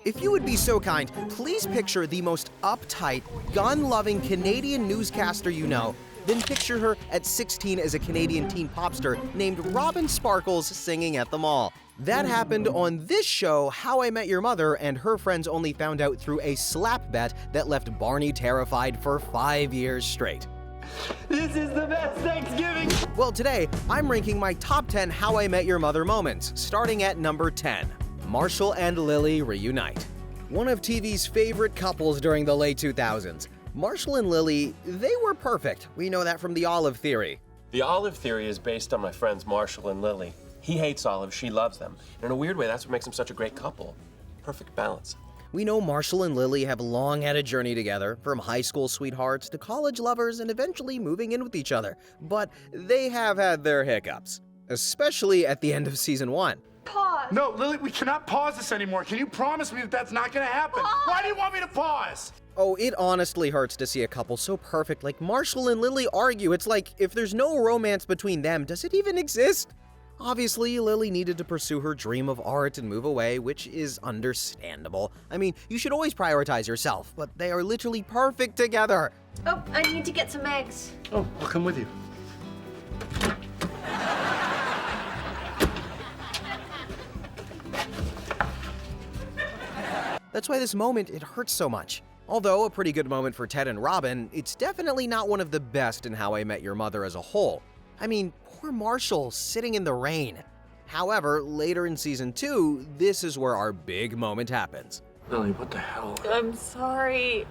If you would be so kind, please picture the most uptight, gun-loving Canadian newscaster you know, then picture her at 16 as a Canadian teen pop star named Robin Sparkles singing at the mall. That happened on this show, How I Met Your Mother, and her friends only found out through a slap bet that left Barney terrified for 5 years straight. This is the best Thanksgiving! Well, today, I'm ranking my top 10 How I Met Your Mother moments, starting at number 10. Marshall and Lily reunite. One of TV's favorite couples during the late 2000s. Marshall and Lily, they were perfect. We know that from the Olive Theory. The Olive Theory is based on my friends Marshall and Lily. He hates olives, she loves them. And in a weird way, that's what makes them such a great couple. Perfect balance. We know Marshall and Lily have long had a journey together, from high school sweethearts to college lovers and eventually moving in with each other. But they have had their hiccups, especially at the end of season 1. Pause. No, Lily, we cannot pause this anymore. Can you promise me that that's not gonna happen? Pause. Why do you want me to pause? Oh, it honestly hurts to see a couple so perfect like Marshall and Lily argue. It's like, if there's no romance between them, does it even exist? Obviously, Lily needed to pursue her dream of art and move away, which is understandable. I mean, you should always prioritize yourself, but they are literally perfect together. Oh, I need to get some eggs. Oh, I'll come with you. That's why this moment, it hurts so much. Although a pretty good moment for Ted and Robin, it's definitely not one of the best in How I Met Your Mother as a whole. I mean, poor Marshall sitting in the rain. However, later in season 2, this is where our big moment happens. Lily, what the hell? I'm sorry.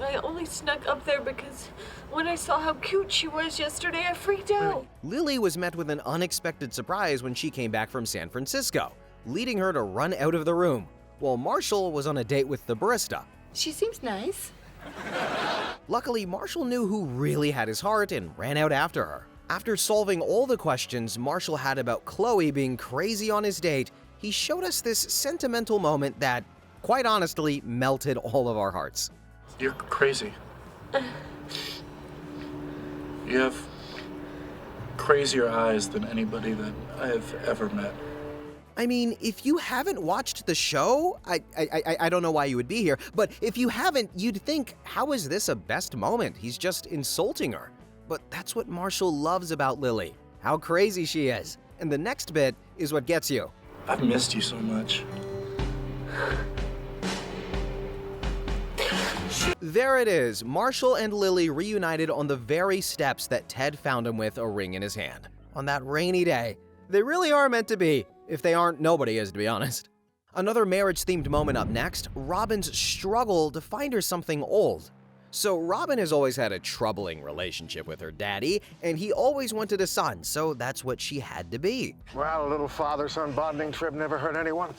I only snuck up there because when I saw how cute she was yesterday, I freaked out. Lily was met with an unexpected surprise when she came back from San Francisco, leading her to run out of the room, while Marshall was on a date with the barista. She seems nice. Luckily, Marshall knew who really had his heart and ran out after her. After solving all the questions Marshall had about Chloe being crazy on his date, he showed us this sentimental moment that, quite honestly, melted all of our hearts. You're crazy. You have crazier eyes than anybody that I've ever met. I mean, if you haven't watched the show, I don't know why you would be here, but if you haven't, you'd think, how is this a best moment? He's just insulting her. But that's what Marshall loves about Lily, how crazy she is. And the next bit is what gets you. I've missed you so much. There it is, Marshall and Lily reunited on the very steps that Ted found him with a ring in his hand. On that rainy day. They really are meant to be. If they aren't, nobody is, to be honest. Another marriage-themed moment up next, Robin's struggle to find her something old. So Robin has always had a troubling relationship with her daddy, and he always wanted a son, so that's what she had to be. Well, a little father-son bonding trip never hurt anyone.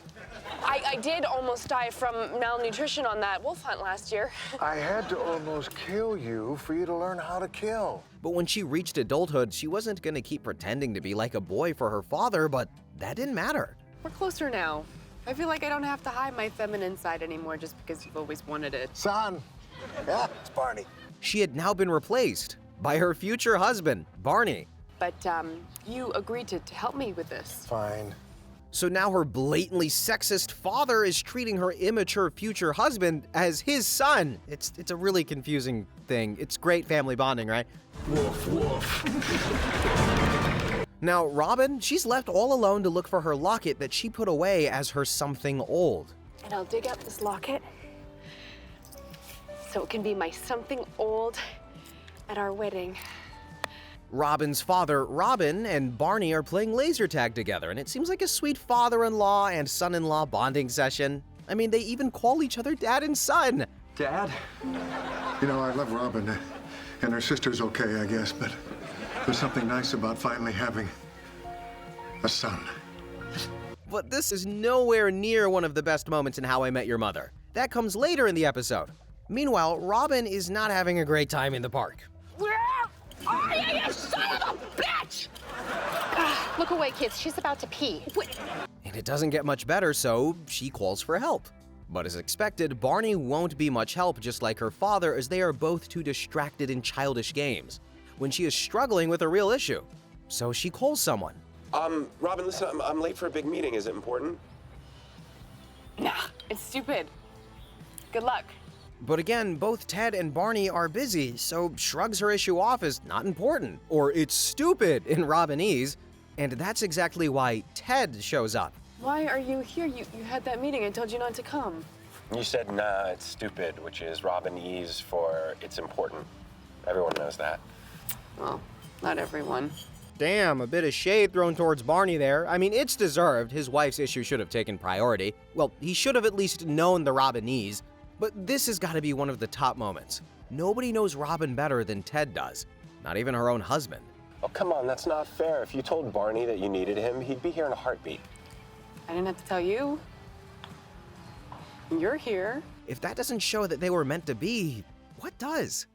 I did almost die from malnutrition on that wolf hunt last year. I had to almost kill you for you to learn how to kill. But when she reached adulthood, she wasn't going to keep pretending to be like a boy for her father, but that didn't matter. We're closer now. I feel like I don't have to hide my feminine side anymore just because you've always wanted it. Son. Yeah, it's Barney. She had now been replaced by her future husband, Barney. But you agreed to help me with this. Fine. So now her blatantly sexist father is treating her immature future husband as his son. It's a really confusing thing. It's great family bonding, right? Woof, woof. Now, Robin, she's left all alone to look for her locket that she put away as her something old. And I'll dig up this locket so it can be my something old at our wedding. Robin's father, Robin, and Barney are playing laser tag together, and it seems like a sweet father-in-law and son-in-law bonding session. I mean, they even call each other dad and son. Dad? You know, I love Robin, and her sister's okay, I guess, but there's something nice about finally having a son. But this is nowhere near one of the best moments in How I Met Your Mother. That comes later in the episode. Meanwhile, Robin is not having a great time in the park. Where are you, you son of a bitch? Look away, kids. She's about to pee. And it doesn't get much better, so she calls for help. But as expected, Barney won't be much help, just like her father, as they are both too distracted in childish games, when she is struggling with a real issue. So she calls someone. Robin, listen, I'm late for a big meeting. Is it important? Nah, it's stupid. Good luck. But again, both Ted and Barney are busy, so shrugs her issue off as not important, or it's stupid in Robinese, and that's exactly why Ted shows up. Why are you here? You had that meeting. I told you not to come. You said, nah, it's stupid, which is Robinese for it's important. Everyone knows that. Well, not everyone. Damn, a bit of shade thrown towards Barney there. I mean, it's deserved. His wife's issue should have taken priority. Well, he should have at least known the Robinese. But this has got to be one of the top moments. Nobody knows Robin better than Ted does. Not even her own husband. Oh, come on, that's not fair. If you told Barney that you needed him, he'd be here in a heartbeat. I didn't have to tell you. You're here. If that doesn't show that they were meant to be, what does?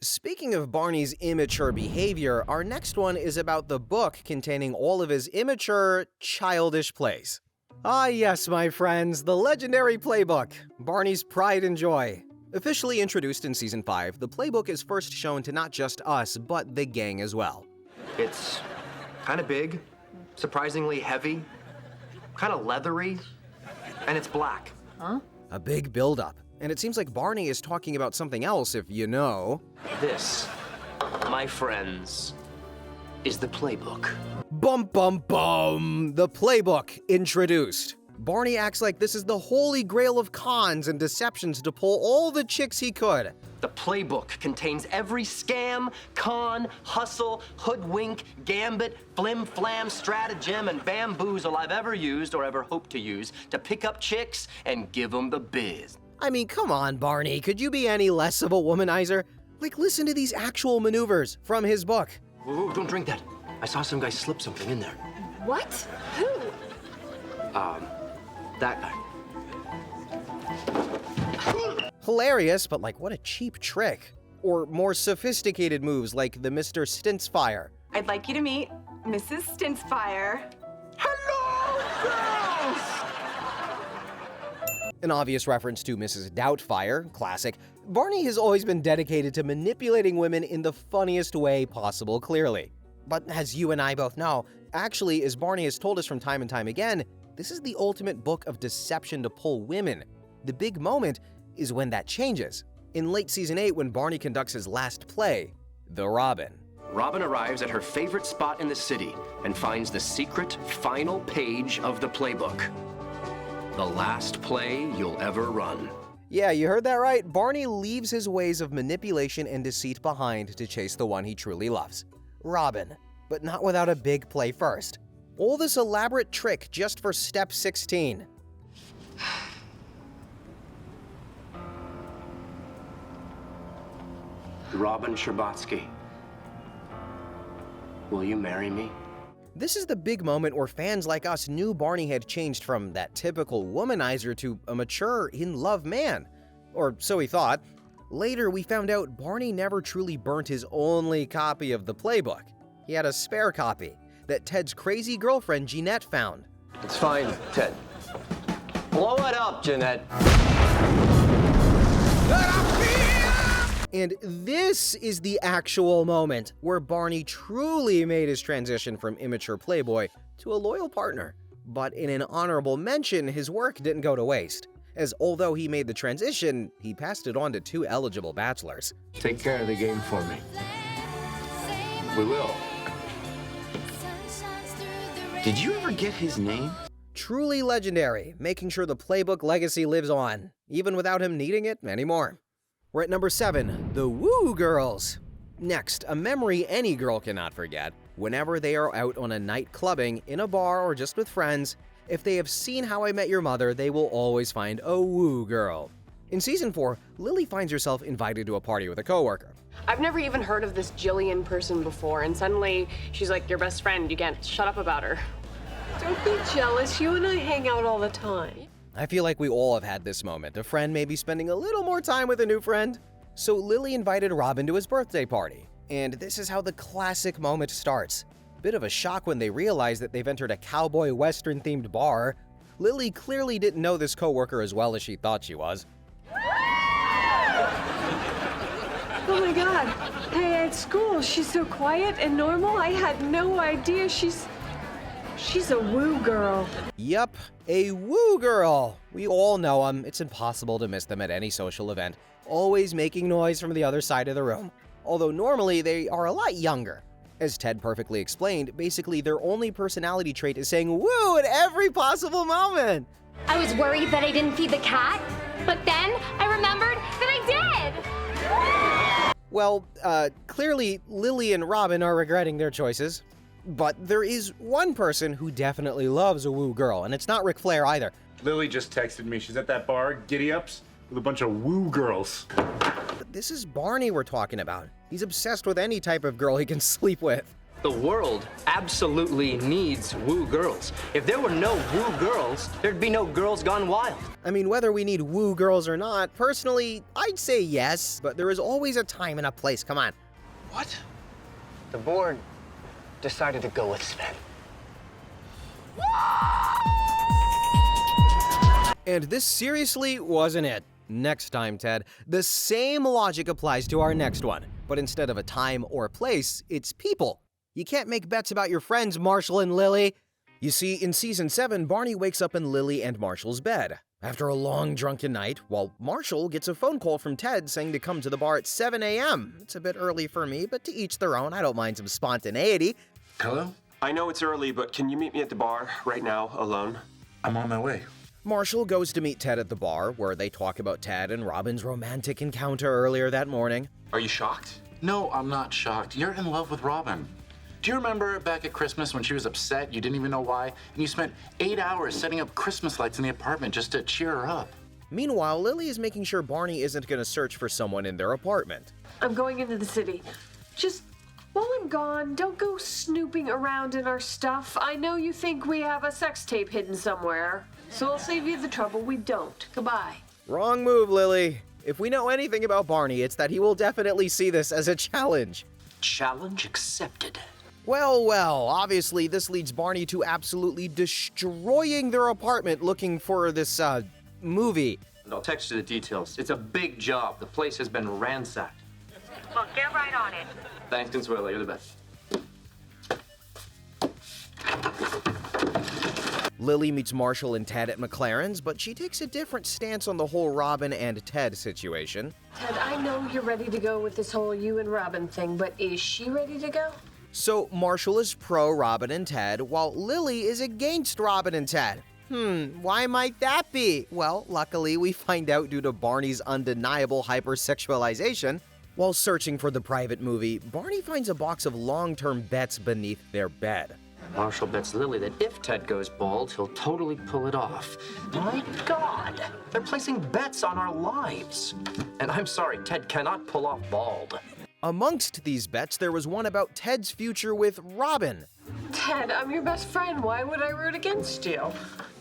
Speaking of Barney's immature behavior, our next one is about the book containing all of his immature, childish plays. Ah yes, my friends, the legendary playbook, Barney's pride and joy. Officially introduced in Season 5, the playbook is first shown to not just us, but the gang as well. It's kind of big, surprisingly heavy, kind of leathery, and it's black. Huh? A big build-up. And it seems like Barney is talking about something else, if you know. This, my friends, is the playbook. Bum bum bum! The playbook introduced. Barney acts like this is the holy grail of cons and deceptions to pull all the chicks he could. The playbook contains every scam, con, hustle, hoodwink, gambit, flim-flam, stratagem, and bamboozle I've ever used or ever hope to use to pick up chicks and give them the biz. I mean, come on, Barney. Could you be any less of a womanizer? Like, listen to these actual maneuvers from his book. Ooh, don't drink that. I saw some guy slip something in there. What? Who? That guy. Hilarious, but like, what a cheap trick. Or more sophisticated moves like the Mr. Stintsfire. I'd like you to meet Mrs. Stintsfire. An obvious reference to Mrs. Doubtfire, classic. Barney has always been dedicated to manipulating women in the funniest way possible, clearly. But as you and I both know, actually, as Barney has told us from time and time again, this is the ultimate book of deception to pull women. The big moment is when that changes. In late Season 8, when Barney conducts his last play, The Robin. Robin arrives at her favorite spot in the city and finds the secret final page of the playbook. The last play you'll ever run. Yeah, you heard that right. Barney leaves his ways of manipulation and deceit behind to chase the one he truly loves, Robin. But not without a big play first. All this elaborate trick just for step 16. Robin Scherbatsky, will you marry me? This is the big moment where fans like us knew Barney had changed from that typical womanizer to a mature, in-love man. Or so he thought. Later, we found out Barney never truly burnt his only copy of the playbook. He had a spare copy that Ted's crazy girlfriend Jeanette found. It's fine, Ted. Blow it up, Jeanette. And this is the actual moment where Barney truly made his transition from immature playboy to a loyal partner. But in an honorable mention, his work didn't go to waste, as although he made the transition, he passed it on to 2 eligible bachelors. Take care of the game for me. We will. Did you ever get his name? Truly legendary, making sure the playbook legacy lives on, even without him needing it anymore. We're at number 7, the Woo Girls. Next, a memory any girl cannot forget. Whenever they are out on a night clubbing, in a bar, or just with friends, if they have seen How I Met Your Mother, they will always find a Woo Girl. In Season 4, Lily finds herself invited to a party with a coworker. I've never even heard of this Jillian person before, and suddenly she's like your best friend. You can't shut up about her. Don't be jealous. You and I hang out all the time. I feel like we all have had this moment. A friend may be spending a little more time with a new friend. So Lily invited Robin to his birthday party. And this is how the classic moment starts. Bit of a shock when they realize that they've entered a cowboy western themed bar. Lily clearly didn't know this coworker as well as she thought she was. Oh my God. Hey, at school, she's so quiet and normal. I had no idea she's... She's a woo girl. Yup, a woo girl. We all know them. It's impossible to miss them at any social event, always making noise from the other side of the room. Although normally they are a lot younger. As Ted perfectly explained, basically their only personality trait is saying woo at every possible moment. I was worried that I didn't feed the cat, but then I remembered that I did! Well, clearly Lily and Robin are regretting their choices. But there is one person who definitely loves a woo girl, and it's not Ric Flair either. Lily just texted me. She's at that bar, Giddy Ups, with a bunch of woo girls. But this is Barney we're talking about. He's obsessed with any type of girl he can sleep with. The world absolutely needs woo girls. If there were no woo girls, there'd be no Girls Gone Wild. I mean, whether we need woo girls or not, personally, I'd say yes, but there is always a time and a place. Come on. What? The board decided to go with Sven. And this seriously wasn't it. Next time, Ted, the same logic applies to our next one. But instead of a time or place, it's people. You can't make bets about your friends, Marshall and Lily. You see, in season 7, Barney wakes up in Lily and Marshall's bed after a long drunken night, while Marshall gets a phone call from Ted saying to come to the bar at 7 a.m. It's a bit early for me, but to each their own. I don't mind some spontaneity. Hello? I know it's early, but can you meet me at the bar right now, alone? I'm on my way. Marshall goes to meet Ted at the bar, where they talk about Ted and Robin's romantic encounter earlier that morning. Are you shocked? No, I'm not shocked. You're in love with Robin. Do you remember back at Christmas when she was upset, you didn't even know why, and you spent 8 hours setting up Christmas lights in the apartment just to cheer her up? Meanwhile, Lily is making sure Barney isn't going to search for someone in their apartment. I'm going into the city. Just while I'm gone, don't go snooping around in our stuff. I know you think we have a sex tape hidden somewhere, so I'll save you the trouble. We don't. Goodbye. Wrong move, Lily. If we know anything about Barney, it's that he will definitely see this as a challenge. Challenge accepted. Well, obviously this leads Barney to absolutely destroying their apartment looking for this, movie. I'll text you the details. It's a big job. The place has been ransacked. Look, get right on it. Thanks, Consuelo. You're the best. Lily meets Marshall and Ted at McLaren's, but she takes a different stance on the whole Robin and Ted situation. Ted, I know you're ready to go with this whole you and Robin thing, but is she ready to go? So Marshall is pro Robin and Ted, while Lily is against Robin and Ted. Why might that be? Well, luckily we find out due to Barney's undeniable hypersexualization. While searching for the private movie, Barney finds a box of long-term bets beneath their bed. Marshall bets Lily that if Ted goes bald, he'll totally pull it off. My God! They're placing bets on our lives. And I'm sorry, Ted cannot pull off bald. Amongst these bets, there was one about Ted's future with Robin. Ted, I'm your best friend. Why would I root against you?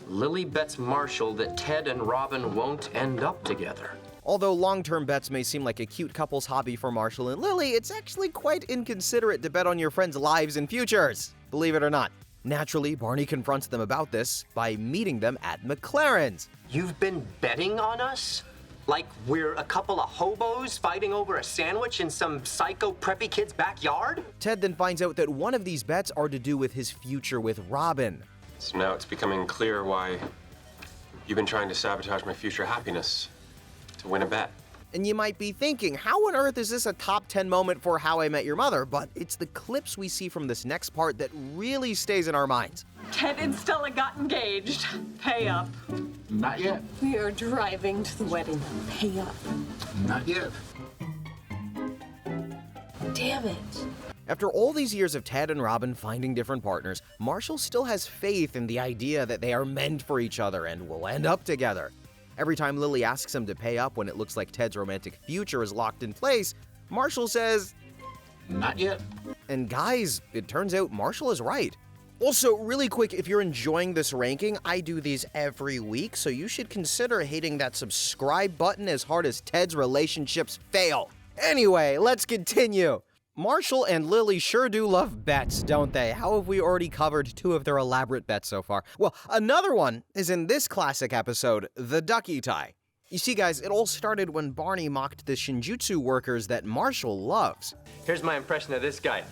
Lily bets Marshall that Ted and Robin won't end up together. Although long-term bets may seem like a cute couple's hobby for Marshall and Lily, it's actually quite inconsiderate to bet on your friends' lives and futures, believe it or not. Naturally, Barney confronts them about this by meeting them at McLaren's. You've been betting on us? Like we're a couple of hobos fighting over a sandwich in some psycho preppy kid's backyard? Ted then finds out that one of these bets are to do with his future with Robin. So now it's becoming clear why you've been trying to sabotage my future happiness to win a bet. And you might be thinking, how on earth is this a top 10 moment for How I Met Your Mother? But it's the clips we see from this next part that really stays in our minds. Ted and Stella got engaged. Pay up. Not yet. We are driving to the wedding. Pay up. Not yet. Damn it. After all these years of Ted and Robin finding different partners, Marshall still has faith in the idea that they are meant for each other and will end up together. Every time Lily asks him to pay up when it looks like Ted's romantic future is locked in place, Marshall says, Not yet. And guys, it turns out Marshall is right. Also, really quick, if you're enjoying this ranking, I do these every week, so you should consider hitting that subscribe button as hard as Ted's relationships fail. Anyway, let's continue. Marshall and Lily sure do love bets, don't they? How have we already covered 2 of their elaborate bets so far? Well, another one is in this classic episode, the ducky tie. You see, guys, it all started when Barney mocked the Shinjutsu workers that Marshall loves. Here's my impression of this guy.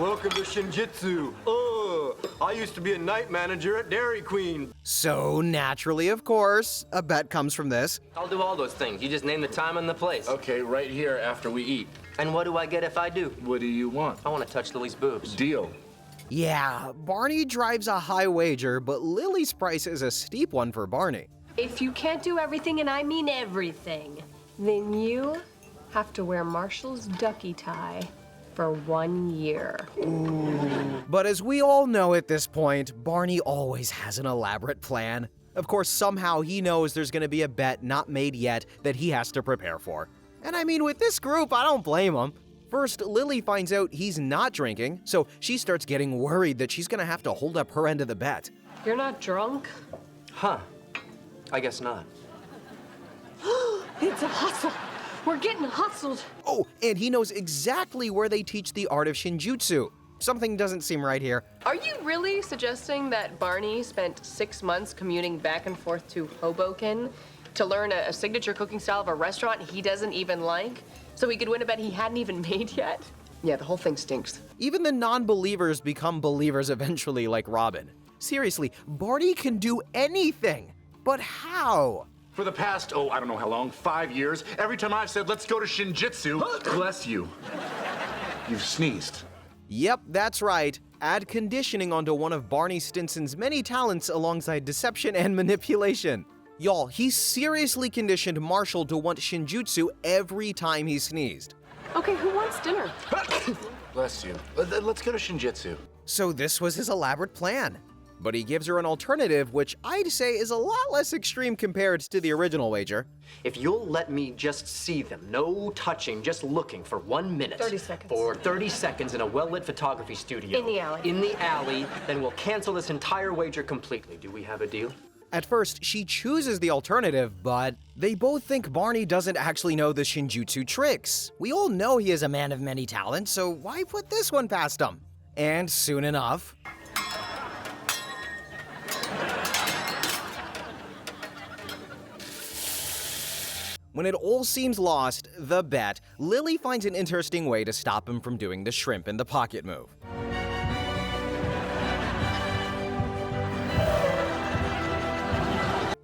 Welcome to Shinjitsu. I used to be a night manager at Dairy Queen. So naturally, of course, a bet comes from this. I'll do all those things. You just name the time and the place. Okay, right here after we eat. And what do I get if I do? What do you want? I want to touch Lily's boobs. Deal. Yeah, Barney drives a high wager, but Lily's price is a steep one for Barney. If you can't do everything, and I mean everything, then you have to wear Marshall's ducky tie for 1 year. But as we all know at this point, Barney always has an elaborate plan. Of course, somehow he knows there's gonna be a bet not made yet that he has to prepare for. And I mean, with this group, I don't blame him. First, Lily finds out he's not drinking, so she starts getting worried that she's gonna have to hold up her end of the bet. You're not drunk? Huh. I guess not. It's a hustle. We're getting hustled. Oh, and he knows exactly where they teach the art of Shinjutsu. Something doesn't seem right here. Are you really suggesting that Barney spent 6 months commuting back and forth to Hoboken to learn a signature cooking style of a restaurant he doesn't even like, so he could win a bet he hadn't even made yet? Yeah, the whole thing stinks. Even the non-believers become believers eventually, like Robin. Seriously, Barney can do anything. But how? For the past, I don't know how long, 5 years, every time I've said, let's go to Shinjitsu, bless you, you've sneezed. Yep, that's right. Add conditioning onto one of Barney Stinson's many talents alongside deception and manipulation. Y'all, he seriously conditioned Marshall to want Shinjutsu every time he sneezed. Okay, who wants dinner? Bless you. Let's go to Shinjitsu. So this was his elaborate plan. But he gives her an alternative, which I'd say is a lot less extreme compared to the original wager. If you'll let me just see them, no touching, just looking for 1 minute. 30 seconds. For 30 seconds in a well-lit photography studio. In the alley. In the alley, then we'll cancel this entire wager completely. Do we have a deal? At first, she chooses the alternative, but they both think Barney doesn't actually know the Shinjutsu tricks. We all know he is a man of many talents, so why put this one past him? And soon enough... When it all seems lost, the bet, Lily finds an interesting way to stop him from doing the shrimp in the pocket move.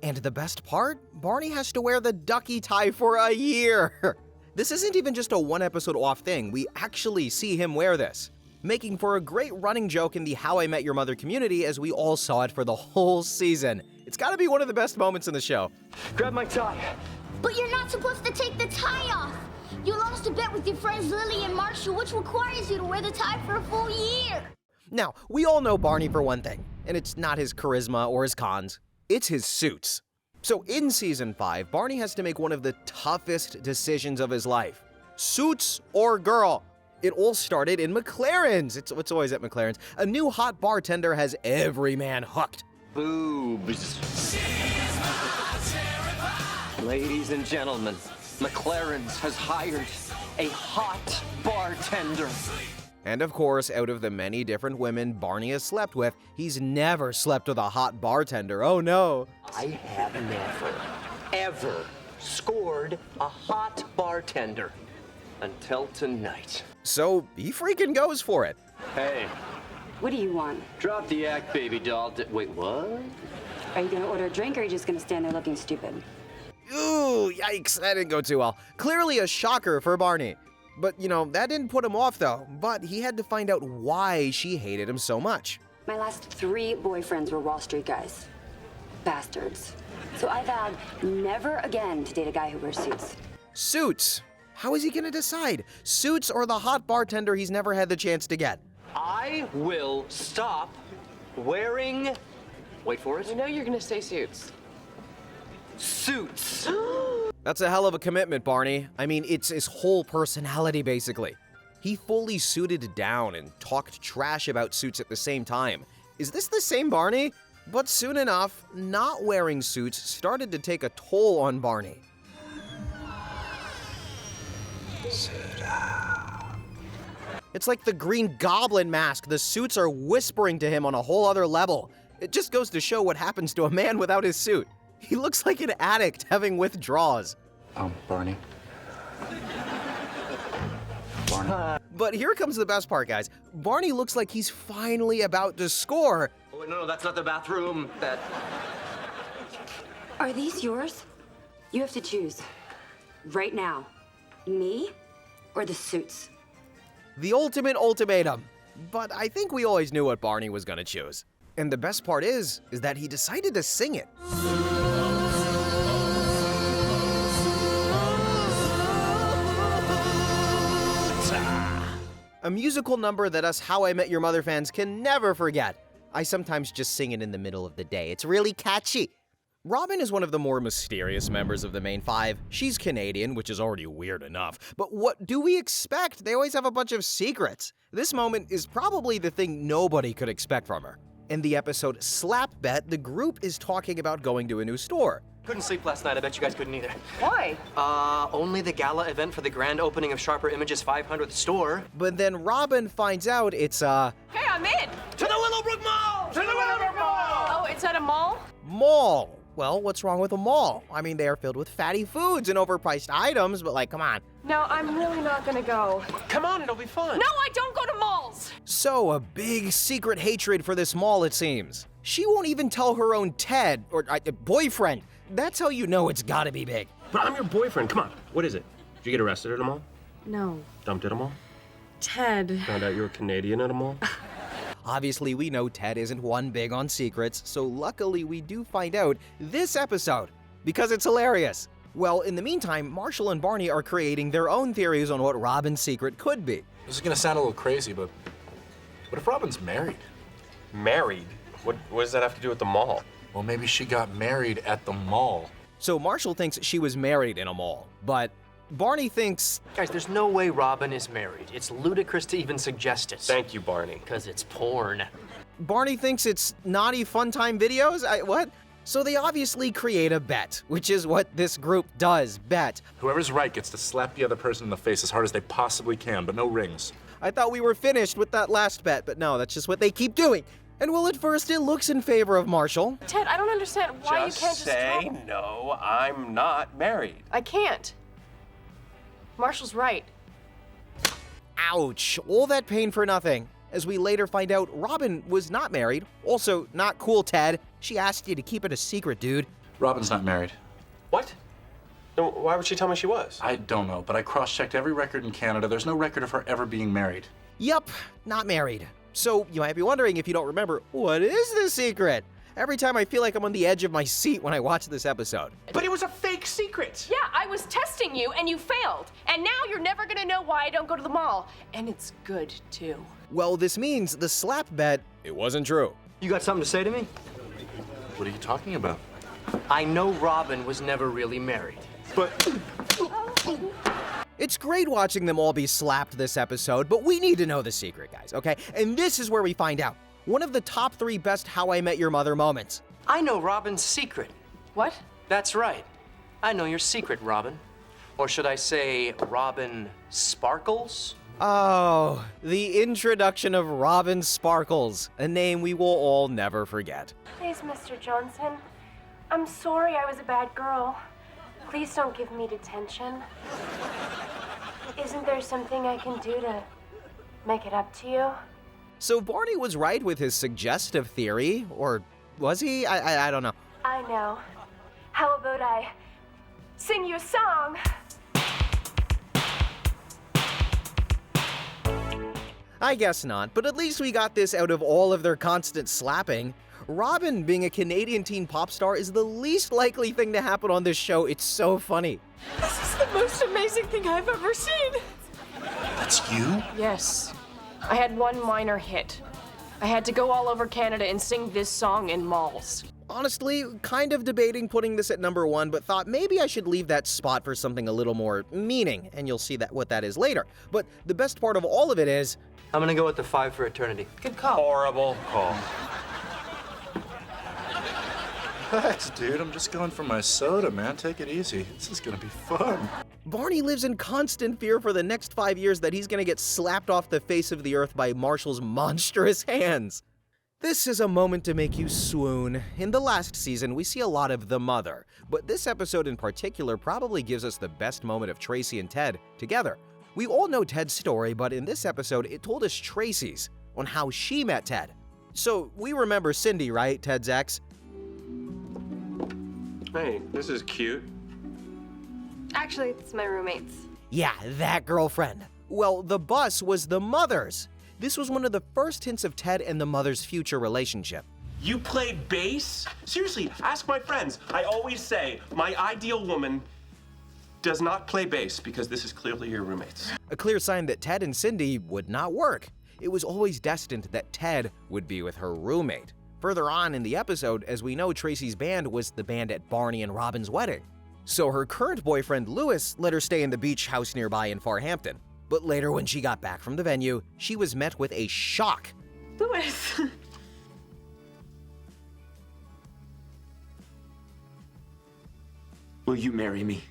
And the best part? Barney has to wear the ducky tie for a year. This isn't even just a one-episode off thing, we actually see him wear this, making for a great running joke in the How I Met Your Mother community as we all saw it for the whole season. It's gotta be one of the best moments in the show. Grab my tie. But you're not supposed to take the tie off. You lost a bet with your friends Lily and Marshall, which requires you to wear the tie for a full year. Now, we all know Barney for one thing, and it's not his charisma or his cons, it's his suits. So in season 5, Barney has to make one of the toughest decisions of his life. Suits or girl? It all started in McLaren's. It's always at McLaren's. A new hot bartender has every man hooked. Boobs. Ladies and gentlemen, McLaren's has hired a hot bartender. And of course, out of the many different women Barney has slept with, he's never slept with a hot bartender. Oh no. I have never, ever scored a hot bartender until tonight. So he freaking goes for it. Hey. What do you want? Drop the act, baby doll. Wait, what? Are you gonna order a drink or are you just gonna stand there looking stupid? Ooh, yikes, that didn't go too well. Clearly a shocker for Barney. But, you know, that didn't put him off though. But he had to find out why she hated him so much. My last 3 boyfriends were Wall Street guys. Bastards. So I vowed never again to date a guy who wears suits. Suits? How is he gonna decide? Suits or the hot bartender he's never had the chance to get? I will stop wearing, wait for it. You know you're gonna say suits. Suits. That's a hell of a commitment, Barney. I mean, it's his whole personality, basically. He fully suited down and talked trash about suits at the same time. Is this the same Barney? But soon enough, not wearing suits started to take a toll on Barney. It's like the Green Goblin mask. The suits are whispering to him on a whole other level. It just goes to show what happens to a man without his suit. He looks like an addict having withdrawals. Barney. Barney. But here comes the best part, guys. Barney looks like he's finally about to score. Oh, wait, no, that's not the bathroom. Are these yours? You have to choose. Right now. Me or the suits? The ultimate ultimatum. But I think we always knew what Barney was gonna choose. And the best part is that he decided to sing it. A musical number that us How I Met Your Mother fans can never forget. I sometimes just sing it in the middle of the day. It's really catchy. Robin is one of the more mysterious members of the main five. She's Canadian, which is already weird enough. But what do we expect? They always have a bunch of secrets. This moment is probably the thing nobody could expect from her. In the episode Slap Bet, the group is talking about going to a new store. Couldn't sleep last night. I bet you guys couldn't either. Why? Only the gala event for the grand opening of Sharper Image's 500th store. But then Robin finds out it's Hey, I'm in! To the Willowbrook Mall! To the Willowbrook Mall! Oh, it's at a mall? mall. Well, what's wrong with a mall? I mean, they are filled with fatty foods and overpriced items, but like, come on. No, I'm really not gonna go. Come on, it'll be fun. No, I don't go to malls! So, a big secret hatred for this mall, it seems. She won't even tell her own Ted, or boyfriend. That's how you know it's gotta be big. But I'm your boyfriend, come on. What is it? Did you get arrested at a mall? No. Dumped at a mall? Ted. Found out you were Canadian at a mall? Obviously, we know Ted isn't one big on secrets, so luckily we do find out this episode, because it's hilarious. Well, in the meantime, Marshall and Barney are creating their own theories on what Robin's secret could be. This is gonna sound a little crazy, but what if Robin's married? Married? What does that have to do with the mall? Well, maybe she got married at the mall. So Marshall thinks she was married in a mall, but Barney thinks... Guys, there's no way Robin is married. It's ludicrous to even suggest it. Thank you, Barney. Because it's porn. Barney thinks it's naughty fun time videos? What? So they obviously create a bet, which is what this group does, bet. Whoever's right gets to slap the other person in the face as hard as they possibly can, but no rings. I thought we were finished with that last bet, but no, that's just what they keep doing. And well, at first it looks in favor of Marshall. Ted, I don't understand why Just you can't just say, no, I'm not married. I can't. Marshall's right. Ouch, all that pain for nothing. As we later find out, Robin was not married. Also, not cool, Ted. She asked you to keep it a secret, dude. Robin's not married. What? No, why would she tell me she was? I don't know, but I cross-checked every record in Canada. There's no record of her ever being married. Yup, not married. So, you might be wondering, if you don't remember, what is the secret? Every time I feel like I'm on the edge of my seat when I watch this episode. But it was a fake secret! Yeah, I was testing you and you failed. And now you're never gonna know why I don't go to the mall. And it's good, too. Well, this means the slap bet, it wasn't true. You got something to say to me? What are you talking about? I know Robin was never really married. But... It's great watching them all be slapped this episode, but we need to know the secret, guys, okay? And this is where we find out. One of the top 3 best How I Met Your Mother moments. I know Robin's secret. What? That's right. I know your secret, Robin. Or should I say, Robin Sparkles? Oh, the introduction of Robin Sparkles, a name we will all never forget. Please, Mr. Johnson. I'm sorry I was a bad girl. Please don't give me detention. Isn't there something I can do to make it up to you? So Barney was right with his suggestive theory, or was he? I don't know. I know. How about I sing you a song? I guess not, but at least we got this out of all of their constant slapping. Robin being a Canadian teen pop star is the least likely thing to happen on this show. It's so funny. This is the most amazing thing I've ever seen. That's you? Yes. I had one minor hit. I had to go all over Canada and sing this song in malls. Honestly, kind of debating putting this at number 1, but thought maybe I should leave that spot for something a little more meaning, and you'll see what that is later. But the best part of all of it is... I'm gonna go with the 5 for eternity. Good call. Horrible call. Relax, dude. I'm just going for my soda, man. Take it easy. This is gonna be fun. Barney lives in constant fear for the next 5 years that he's gonna get slapped off the face of the earth by Marshall's monstrous hands. This is a moment to make you swoon. In the last season, we see a lot of the mother, but this episode in particular probably gives us the best moment of Tracy and Ted together. We all know Ted's story, but in this episode, it told us Tracy's on how she met Ted. So we remember Cindy, right, Ted's ex? Hey, this is cute. Actually, it's my roommate's. Yeah, that girlfriend. Well, the bus was the mother's. This was one of the first hints of Ted and the mother's future relationship. You play bass? Seriously, ask my friends. I always say my ideal woman does not play bass because this is clearly your roommate's. A clear sign that Ted and Cindy would not work. It was always destined that Ted would be with her roommate. Further on in the episode, as we know, Tracy's band was the band at Barney and Robin's wedding. So her current boyfriend, Lewis, let her stay in the beach house nearby in Farhampton. But later when she got back from the venue, she was met with a shock. Lewis. Will you marry me?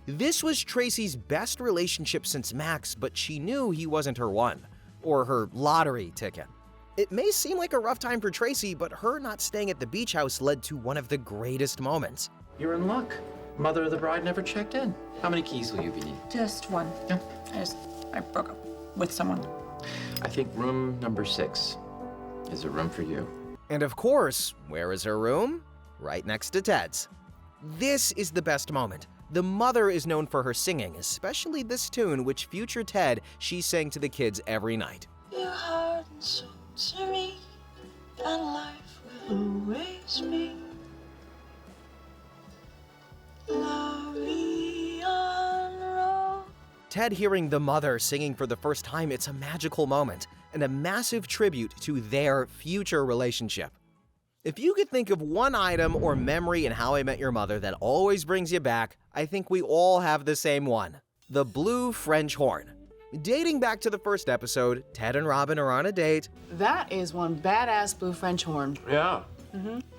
This was Tracy's best relationship since Max, but she knew he wasn't her one, or her lottery ticket. It may seem like a rough time for Tracy, but her not staying at the beach house led to one of the greatest moments. You're in luck. Mother of the bride never checked in. How many keys will you be needing? Just one. Yeah. I broke up with someone. I think room number 6 is a room for you. And of course, where is her room? Right next to Ted's. This is the best moment. The mother is known for her singing, especially this tune, which future Ted she sang to the kids every night. Your heart and soul to me, and life will always be. Ted hearing the mother singing for the first time, it's a magical moment and a massive tribute to their future relationship. If you could think of one item or memory in How I Met Your Mother that always brings you back, I think we all have the same one: the blue French horn. Dating back to the first episode, Ted and Robin are on a date. That is one badass blue French horn. Yeah.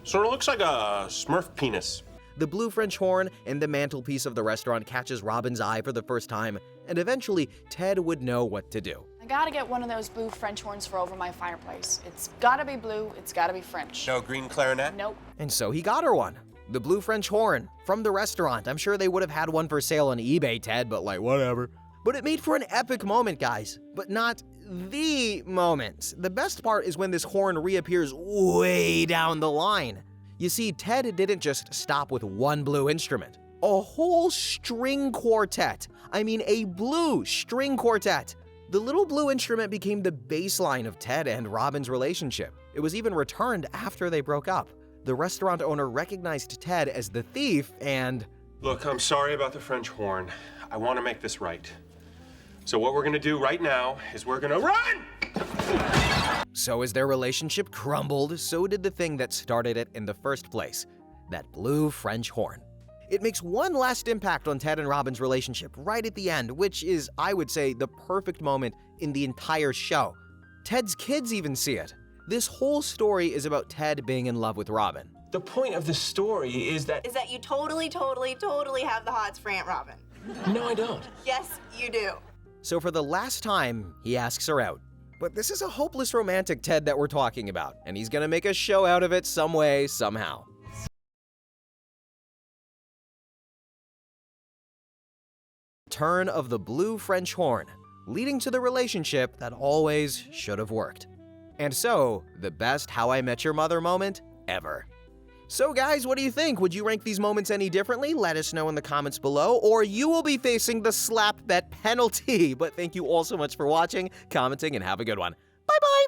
Sort of looks like a Smurf penis. The blue French horn and the mantelpiece of the restaurant catches Robin's eye for the first time, and eventually Ted would know what to do. I gotta get one of those blue French horns for over my fireplace. It's gotta be blue, it's gotta be French. No green clarinet? Nope. And so he got her one. The blue French horn from the restaurant. I'm sure they would have had one for sale on eBay, Ted, but like, whatever. But it made for an epic moment, guys. But not the moment. The best part is when this horn reappears way down the line. You see, Ted didn't just stop with one blue instrument. A whole string quartet. I mean, a blue string quartet. The little blue instrument became the baseline of Ted and Robin's relationship. It was even returned after they broke up. The restaurant owner recognized Ted as the thief and... Look, I'm sorry about the French horn. I want to make this right. So what we're gonna do right now is we're gonna run! So as their relationship crumbled, so did the thing that started it in the first place, that blue French horn. It makes one last impact on Ted and Robin's relationship right at the end, which is, I would say, the perfect moment in the entire show. Ted's kids even see it. This whole story is about Ted being in love with Robin. The point of the story is that you totally have the hots for Aunt Robin. No, I don't. Yes, you do. So for the last time, he asks her out. But this is a hopeless romantic Ted that we're talking about, and he's gonna make a show out of it some way, somehow. Turn of the blue French horn, leading to the relationship that always should have worked. And so, the best How I Met Your Mother moment ever. So guys, what do you think? Would you rank these moments any differently? Let us know in the comments below, or you will be facing the slap bet penalty. But thank you all so much for watching, commenting, and have a good one. Bye-bye!